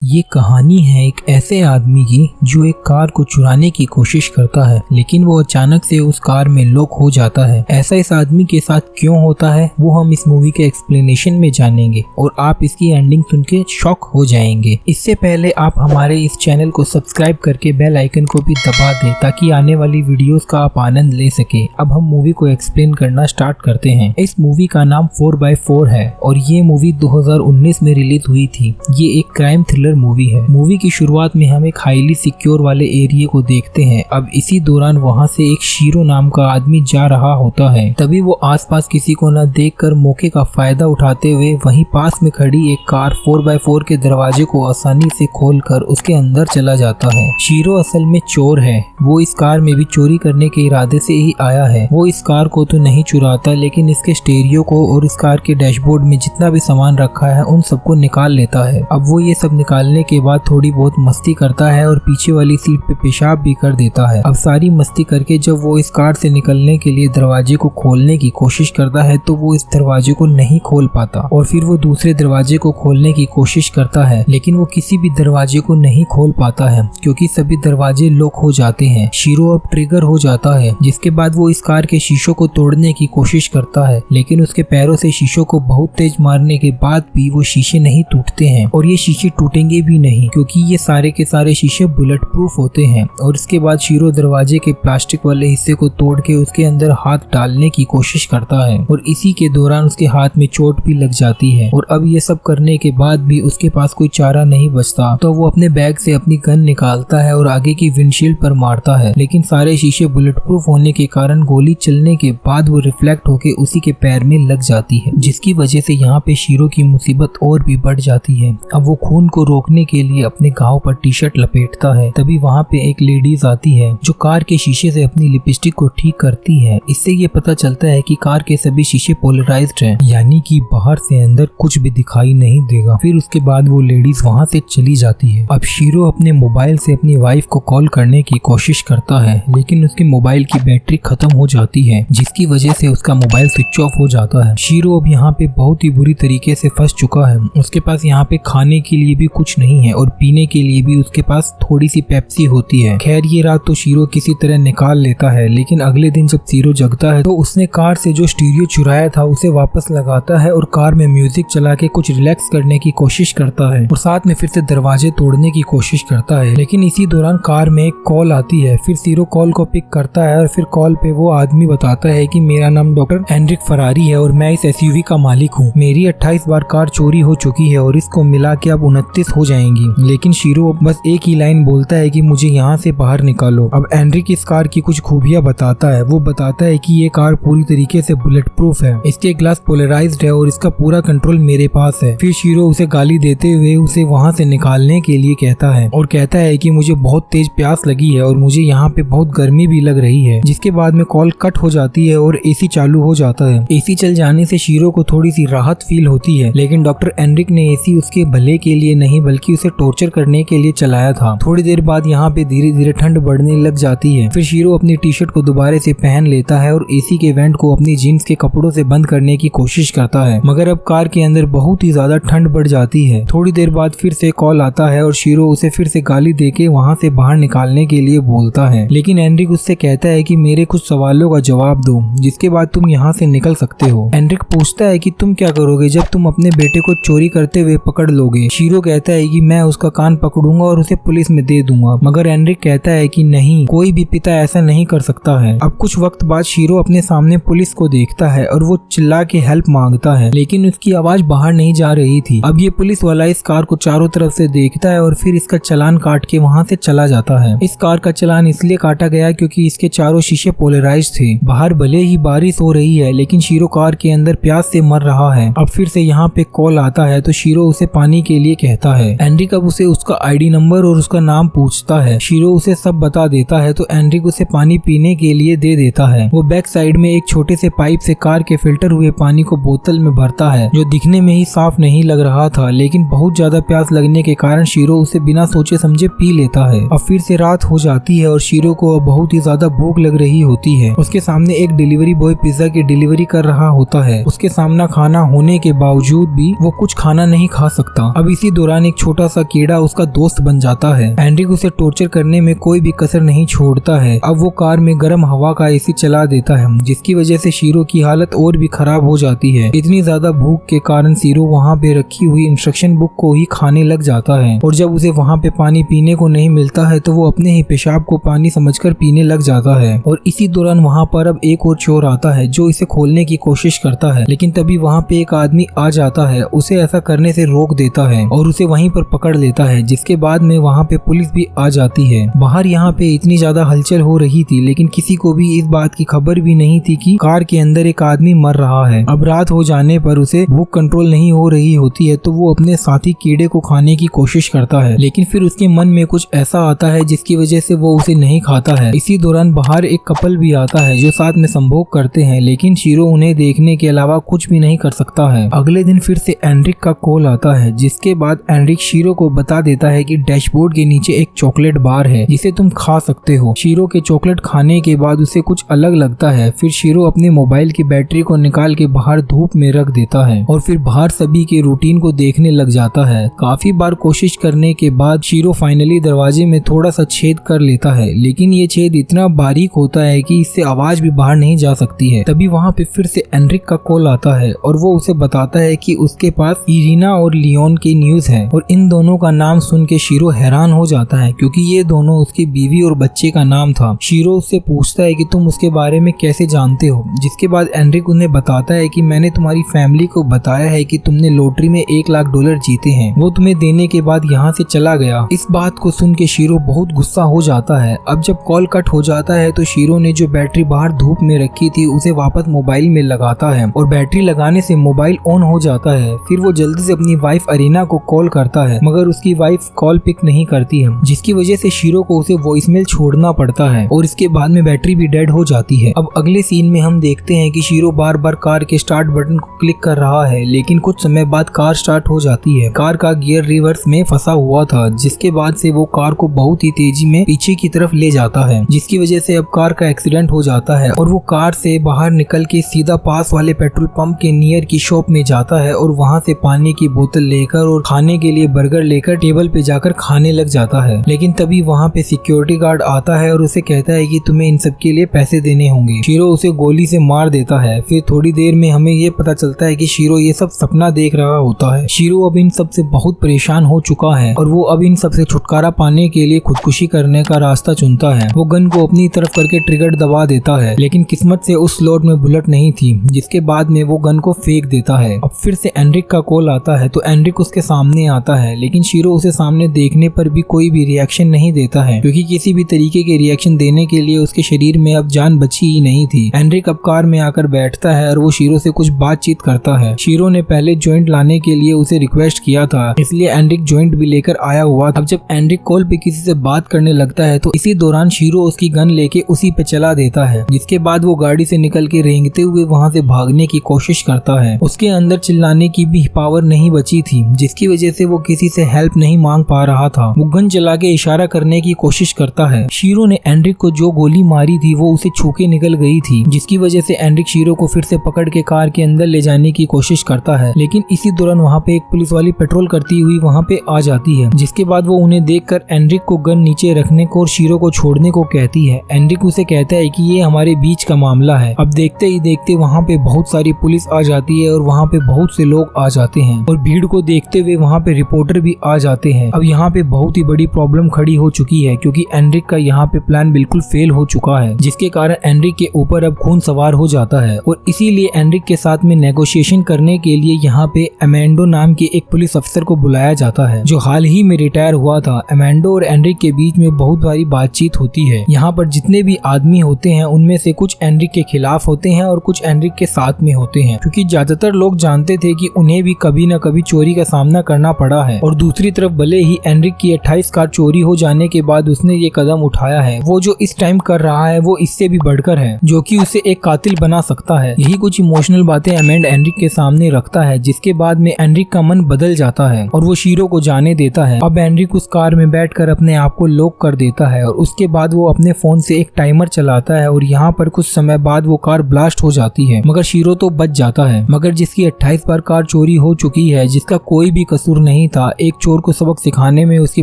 ये कहानी है एक ऐसे आदमी की जो एक कार को चुराने की कोशिश करता है, लेकिन वो अचानक से उस कार में लॉक हो जाता है। ऐसा इस आदमी के साथ क्यों होता है वो हम इस मूवी के एक्सप्लेनेशन में जानेंगे और आप इसकी एंडिंग सुन के शॉक हो जाएंगे। इससे पहले आप हमारे इस चैनल को सब्सक्राइब करके बेल आइकन को भी दबा दें ताकि आने वाली वीडियोस का आप आनंद ले सके। अब हम मूवी को एक्सप्लेन करना स्टार्ट करते हैं। इस मूवी का नाम 4x4 है और ये मूवी 2019 में रिलीज हुई थी। ये एक क्राइम थ्रिलर मूवी है। मूवी की शुरुआत में हम एक हाईली सिक्योर वाले एरिया को देखते हैं। अब इसी दौरान वहाँ से एक शीरो नाम का आदमी जा रहा होता है। तभी वो आसपास किसी को न देखकर मौके का फायदा उठाते हुए वहीं पास में खड़ी एक कार 4x4 के दरवाजे को आसानी से खोलकर उसके अंदर चला जाता है। शीरो असल में चोर है। वो इस कार में भी चोरी करने के इरादे से ही आया है। वो इस कार को तो नहीं चुराता, लेकिन इसके स्टीरियो को और इस कार के डैशबोर्ड में जितना भी सामान रखा है उन सबको निकाल लेता है। अब वो ये सब निकालने के बाद थोड़ी बहुत मस्ती करता है और पीछे वाली सीट पे पेशाब भी कर देता है। अब सारी मस्ती करके जब वो इस कार से निकलने के लिए दरवाजे को खोलने की कोशिश करता है तो वो इस दरवाजे को नहीं खोल पाता और फिर वो दूसरे दरवाजे को खोलने की कोशिश करता है, लेकिन वो किसी भी दरवाजे को नहीं खोल पाता है क्योंकि सभी दरवाजे लॉक हो जाते हैं। शीरो अब ट्रिगर हो जाता है, जिसके बाद वो इस कार के शीशों को तोड़ने की कोशिश करता है, लेकिन उसके पैरों से शीशों को बहुत तेज मारने के बाद भी वो शीशे नहीं टूटते हैं और ये शीशे टूटेंगे भी नहीं क्योंकि ये सारे के सारे शीशे बुलेट प्रूफ होते हैं। और इसके बाद शीरो दरवाजे के प्लास्टिक वाले हिस्से को तोड़ के उसके अंदर हाथ डालने की कोशिश करता है और इसी के दौरान उसके हाथ में चोट भी लग जाती है। और अब ये सब करने के बाद भी उसके पास कोई चारा नहीं बचता, तो वो अपने बैग से अपनी गन निकालता है और आगे की विंडशील्ड पर मारता है, लेकिन सारे शीशे बुलेट प्रूफ होने के कारण गोली चलने के बाद वो रिफ्लेक्ट होके उसी के पैर में लग जाती है, जिसकी वजह से यहाँ पे शीरो की मुसीबत और भी बढ़ जाती है। अब वो खून को रोकने के लिए अपने घाव पर टी शर्ट लपेटता है। तभी वहाँ पे एक लेडीज आती है जो कार के शीशे से अपनी लिपस्टिक को ठीक करती है। इससे ये पता चलता है कि कार के सभी शीशे पोलराइज्ड हैं, यानी कि बाहर से अंदर कुछ भी दिखाई नहीं देगा। फिर उसके बाद वो लेडीज वहाँ से चली जाती है। अब शीरो अपने मोबाइल से अपनी वाइफ को कॉल करने की कोशिश करता है, लेकिन उसके मोबाइल की बैटरी खत्म हो जाती है, जिसकी वजह से उसका मोबाइल स्विच ऑफ हो जाता है। शीरो अब यहाँ पे बहुत ही बुरी तरीके से फंस चुका है। उसके पास यहाँ पे खाने के लिए भी कुछ नहीं है और पीने के लिए भी उसके पास थोड़ी सी पेप्सी होती है। खैर ये रात तो शीरो किसी तरह निकाल लेता है, लेकिन अगले दिन जब शीरो जगता है तो उसने कार से जो स्टीरियो चुराया था उसे वापस लगाता है और कार में म्यूजिक चला के कुछ रिलैक्स करने की कोशिश करता है और साथ में फिर से दरवाजे तोड़ने की कोशिश करता है। लेकिन इसी दौरान कार में एक कॉल आती है। फिर शीरो कॉल को पिक करता है और फिर कॉल पे वो आदमी बताता है कि मेरा नाम डॉक्टर एंड्रिक फरारी है और मैं इस एसयूवी का मालिक हूँ। मेरी 28 बार कार चोरी हो चुकी है और इसको मिला के अब 29 हो जाएंगी। लेकिन शीरो बस एक ही लाइन बोलता है कि मुझे यहाँ से बाहर निकालो। अब एंड्रिक इस कार की कुछ खूबियां बताता है। वो बताता है कि ये कार पूरी तरीके से बुलेट प्रूफ है, इसके ग्लास पोलराइज्ड है और इसका पूरा कंट्रोल मेरे पास है। फिर शीरो उसे गाली देते हुए उसे वहाँ से निकालने के लिए कहता है और कहता है कि मुझे बहुत तेज प्यास लगी है और मुझे यहाँ पे बहुत गर्मी भी लग रही है। जिसके बाद में कॉल कट हो जाती है और एसी चालू हो जाता है। एसी चल जाने से शीरो को थोड़ी सी राहत फील होती है, लेकिन डॉक्टर एंड्रिक ने एसी उसके भले के लिए नहीं बल्कि उसे टॉर्चर करने के लिए चलाया था। थोड़ी देर बाद यहाँ पे धीरे धीरे ठंड बढ़ने लग जाती है। फिर शीरो अपनी टी शर्ट को दोबारा से पहन लेता है और एसी के वेंट को अपनी जीन्स के कपड़ों से बंद करने की कोशिश करता है, मगर अब कार के अंदर बहुत ही ज्यादा ठंड बढ़ जाती है। थोड़ी देर बाद फिर से कॉल आता है और शीरो उसे फिर से गाली देके वहाँ से बाहर निकालने के लिए बोलता है, लेकिन एंड्रिक उससे कहता है कि मेरे कुछ सवालों का जवाब दो, जिसके बाद तुम यहाँ से निकल सकते हो। एंड्रिक पूछता है कि तुम क्या करोगे जब तुम अपने बेटे को चोरी करते हुए पकड़ लोगे। शीरो कहता है कि मैं उसका कान पकड़ूंगा और उसे पुलिस में दे दूंगा, मगर एंड्रिक कहता है कि नहीं, कोई भी पिता ऐसा नहीं कर सकता है। अब कुछ वक्त बाद शीरो अपने सामने पुलिस को देखता है और वो चिल्ला के हेल्प मांगता है, लेकिन उसकी आवाज बाहर नहीं जा रही थी। अब ये पुलिस वाला इस कार को चारों तरफ से देखता है और फिर इसका चालान काट के वहाँ से चला जाता है। इस कार का चालान इसलिए काटा गया क्योंकि इसके चारों शीशे पोलराइज्ड थे। बाहर भले ही बारिश हो रही है, लेकिन शीरो कार के अंदर प्यास से मर रहा है। अब फिर से यहाँ पे कॉल आता है तो शीरो उसे पानी के लिए कहता है। एंड्रिक अब उसे उसका आईडी नंबर और उसका नाम पूछता है। शीरो उसे सब बता देता है तो एंड्रिक उसे पानी पीने के लिए दे देता है। वो बैक साइड में एक छोटे से पाइप से कार के फिल्टर हुए पानी को बोतल में भरता है, जो दिखने में ही साफ नहीं लग रहा था, लेकिन बहुत ज्यादा प्यास लगने के कारण शीरो उसे बिना सोचे समझे पी लेता है। अब फिर से रात हो जाती है और शीरो को बहुत ही ज्यादा भूख लग रही होती है। उसके सामने एक डिलीवरी बॉय पिज्जा की डिलीवरी कर रहा होता है। उसके सामने खाना होने के बावजूद भी वो कुछ खाना नहीं खा सकता। अब इसी दौरान एक छोटा सा कीड़ा उसका दोस्त बन जाता है। एनरिक उसे टॉर्चर करने में कोई भी कसर नहीं छोड़ता है। अब वो कार में गर्म हवा का एसी चला देता है, जिसकी वजह से शीरो की हालत और भी खराब हो जाती है। इतनी ज्यादा भूख के कारण शीरो वहाँ पे रखी हुई इंस्ट्रक्शन बुक को ही खाने लग जाता है और जब उसे वहाँ पे पानी पीने को नहीं मिलता है तो वो अपने ही पेशाब को पानी समझकर पीने लग जाता है। और इसी दौरान वहाँ पर अब एक और चोर आता है जो इसे खोलने की कोशिश करता है, लेकिन तभी वहाँ पे एक आदमी आ जाता है, उसे ऐसा करने से रोक देता है और उसे वहीं पर पकड़ लेता है, जिसके बाद में वहाँ पे पुलिस भी आ जाती है। बाहर यहाँ पे इतनी ज्यादा हलचल हो रही थी, लेकिन किसी को भी इस बात की खबर भी नहीं थी कि कार के अंदर एक आदमी मर रहा है। अब रात हो जाने पर उसे भूख कंट्रोल नहीं हो रही होती है तो वो अपने साथी कीड़े को खाने की कोशिश करता है, लेकिन फिर उसके मन में कुछ ऐसा आता है जिसकी वजह से वो उसे नहीं खाता है। इसी दौरान बाहर एक कपल भी आता है जो साथ में संभोग करते हैं, लेकिन शीरो उन्हें देखने के अलावा कुछ भी नहीं कर सकता है। अगले दिन फिर से एनरिक का कॉल आता है, जिसके बाद एनरिक शीरो को बता देता है कि डैशबोर्ड के नीचे एक चॉकलेट बार है जिसे तुम खा सकते हो। शीरो के चॉकलेट खाने के बाद उसे कुछ अलग लगता है। फिर शीरो अपने मोबाइल की बैटरी को निकाल के बाहर धूप में रख देता है और फिर बाहर सभी के रूटीन को देखने लग जाता है। काफी बार कोशिश करने के बाद शीरो फाइनली दरवाजे में थोड़ा सा छेद कर लेता है, लेकिन ये छेद इतना बारीक होता है कि इससे आवाज भी बाहर नहीं जा सकती है। तभी वहाँ पे फिर से एनरिक का कॉल आता है और वो उसे बताता है कि उसके पास इरीना और लियोन की न्यूज है। और इन दोनों का नाम सुन के शीरो हैरान हो जाता है, क्योंकि ये दोनों उसकी बीवी और बच्चे का नाम था। शीरो उससे पूछता है कि तुम उसके बारे में कैसे जानते हो, जिसके बाद एनरिक उन्हें बताता है कि मैंने तुम्हारी फैमिली को बताया है कि तुमने लॉटरी में $1 लाख जीते हैं, वो तुम्हें देने के बाद यहाँ से चला गया। इस बात को सुन के शीरो बहुत गुस्सा हो जाता है। अब जब कॉल कट हो जाता है तो शीरो ने जो बैटरी बाहर धूप में रखी थी उसे वापस मोबाइल में लगाता है और बैटरी लगाने से मोबाइल ऑन हो जाता है। फिर वो जल्दी से अपनी वाइफ अरीना को कॉल करता है, मगर उसकी वाइफ कॉल पिक नहीं करती है, जिसकी वजह से शीरो को उसे वॉइसमेल छोड़ना पड़ता है और इसके बाद में बैटरी भी डेड हो जाती है। अब अगले सीन में हम देखते हैं कि शीरो बार बार कार के स्टार्ट बटन को क्लिक कर रहा है, लेकिन कुछ समय बाद कार स्टार्ट हो जाती है। कार का गियर रिवर्स में फंसा हुआ था, जिसके बाद से वो कार को बहुत ही तेजी में पीछे की तरफ ले जाता है, जिसकी वजह से अब कार का एक्सीडेंट हो जाता है और वो कार से बाहर निकल के सीधा पास वाले पेट्रोल पंप के नियर की शॉप में जाता है और वहाँ से पानी की बोतल लेकर और खाने के लिए बर्गर लेकर टेबल पे जाकर खाने लग जाता है। लेकिन तभी वहाँ पे सिक्योरिटी गार्ड आता है और उसे कहता है कि तुम्हें इन सब के लिए पैसे देने होंगे। शीरो उसे गोली से मार देता है। फिर थोड़ी देर में हमें ये पता चलता है कि शीरो ये सब सपना देख रहा होता है। शीरो अब इन सब से बहुत परेशान हो चुका है और वो अब इन सब से छुटकारा पाने के लिए खुदकुशी करने का रास्ता चुनता है। वो गन को अपनी तरफ करके ट्रिगर दबा देता है, लेकिन किस्मत से उस स्लॉट में बुलेट नहीं थी, जिसके बाद में वो गन को फेंक देता है। अब फिर से एनरिक का कॉल आता है तो एनरिक उसके सामने आता है, लेकिन शीरो उसे सामने देखने पर भी कोई भी रिएक्शन नहीं देता है, क्योंकि किसी भी तरीके के रिएक्शन देने के लिए उसके शरीर में अब जान बची ही नहीं थी। एनरिक अब कार में आकर बैठता है और वो शीरो से कुछ बातचीत करता है। शीरो ने पहले जॉइंट लाने के लिए उसे रिक्वेस्ट किया था, इसलिए एनरिक जॉइंट भी लेकर आया हुआ। अब जब एनरिक कॉल पे किसी से बात करने लगता है तो इसी दौरान शीरो उसकी गन लेके उसी पे चला देता है, जिसके बाद वो गाड़ी से निकल के रेंगते हुए वहाँ से भागने की कोशिश करता है। उसके अंदर चिल्लाने की भी पावर नहीं बची थी, जिसकी वजह से वो किसी से हेल्प नहीं मांग पा रहा था। वो गन चला के इशारा करने की कोशिश करता है। शीरो ने एनरिक को जो गोली मारी थी वो उसे छू के निकल गई थी, जिसकी वजह से एनरिक शीरो को फिर से पकड़ के कार के अंदर ले जाने की कोशिश करता है। लेकिन इसी दौरान वहाँ पे एक पुलिस वाली पेट्रोल करती हुई वहाँ पे आ जाती है, जिसके बाद वो उन्हें देखकर एनरिक को गन नीचे रखने को और शीरो को छोड़ने को कहती है। एनरिक उसे कहता है कि ये हमारे बीच का मामला है। अब देखते ही देखते वहाँ पे बहुत सारी पुलिस आ जाती है और वहाँ पे बहुत से लोग आ जाते हैं और भीड़ को देखते हुए वहाँ पे रिपोर्टर भी आ जाते हैं। अब यहाँ पे बहुत ही बड़ी प्रॉब्लम खड़ी हो चुकी है, क्योंकि एनरिक का यहाँ पे प्लान बिल्कुल फेल हो चुका है, जिसके कारण एनरिक के ऊपर अब खून सवार हो जाता है और इसीलिए एनरिक के साथ में नेगोशिएशन करने के लिए यहाँ पे अमेंडो नाम के एक पुलिस अफसर को बुलाया जाता है, जो हाल ही में रिटायर हुआ था। अमेंडो और एनरिक के बीच में बहुत सारी बातचीत होती है। यहाँ पर जितने भी आदमी होते हैं उनमें से कुछ एनरिक के खिलाफ होते हैं और कुछ एनरिक के साथ में होते हैं, क्योंकि ज्यादातर लोग जानते थे कि उन्हें भी कभी न कभी चोरी का सामना करना पड़ा है। और दूसरी तरफ भले ही एनरिक की 28 कार चोरी हो जाने के बाद उसने ये कदम उठाया है, वो जो इस टाइम कर रहा है वो इससे भी बढ़कर है, जो कि उसे एक कातिल बना सकता है। यही कुछ इमोशनल बातें अमेंड एनरिक के सामने रखता है, जिसके बाद में एनरिक का मन बदल जाता है और वो शीरो को जाने देता है। अब एनरिक उस कार में बैठकर अपने आप को लॉक कर देता है और उसके बाद वो अपने फोन से एक टाइमर चलाता है और यहाँ पर कुछ समय बाद वो कार ब्लास्ट हो जाती है, मगर शीरो तो बच जाता है। मगर जिसकी 28 बार कार चोरी हो चुकी है, जिसका कोई भी कसूर नहीं नहीं था। एक चोर को सबक सिखाने में उसकी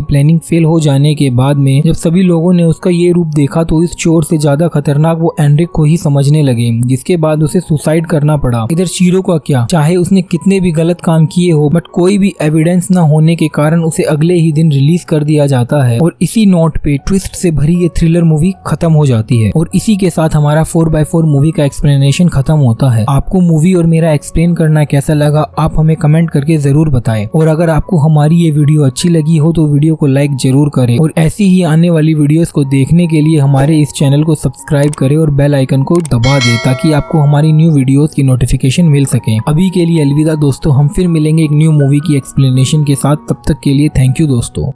प्लानिंग फेल हो जाने के बाद में जब सभी लोगों ने उसका ये रूप देखा तो इस चोर से ज्यादा खतरनाक वो एनरिक को ही समझने लगे, जिसके बाद उसे सुसाइड करना पड़ा। इधर शीरो का क्या, चाहे उसने कितने भी गलत काम किए हो बट कोई भी एविडेंस न होने के कारण उसे अगले ही दिन रिलीज कर दिया जाता है और इसी नोट पे ट्विस्ट से भरी ये थ्रिलर मूवी खत्म हो जाती है और इसी के साथ हमारा 4x4 मूवी का एक्सप्लेनेशन खत्म होता है। आपको मूवी और मेरा एक्सप्लेन करना कैसा लगा आप हमें कमेंट करके जरूर बताएं और अगर आपको हमारी ये वीडियो अच्छी लगी हो तो वीडियो को लाइक जरूर करें और ऐसी ही आने वाली वीडियोस को देखने के लिए हमारे इस चैनल को सब्सक्राइब करें और बेल आइकन को दबा दें ताकि आपको हमारी न्यू वीडियोस की नोटिफिकेशन मिल सके। अभी के लिए अलविदा दोस्तों, हम फिर मिलेंगे एक न्यू मूवी की एक्सप्लेनेशन के साथ। तब तक के लिए थैंक यू दोस्तों।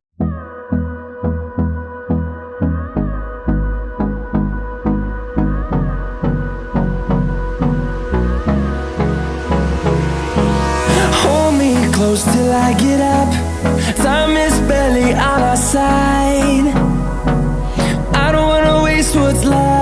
Close till I get up, time is barely on our side. I don't wanna waste what's left.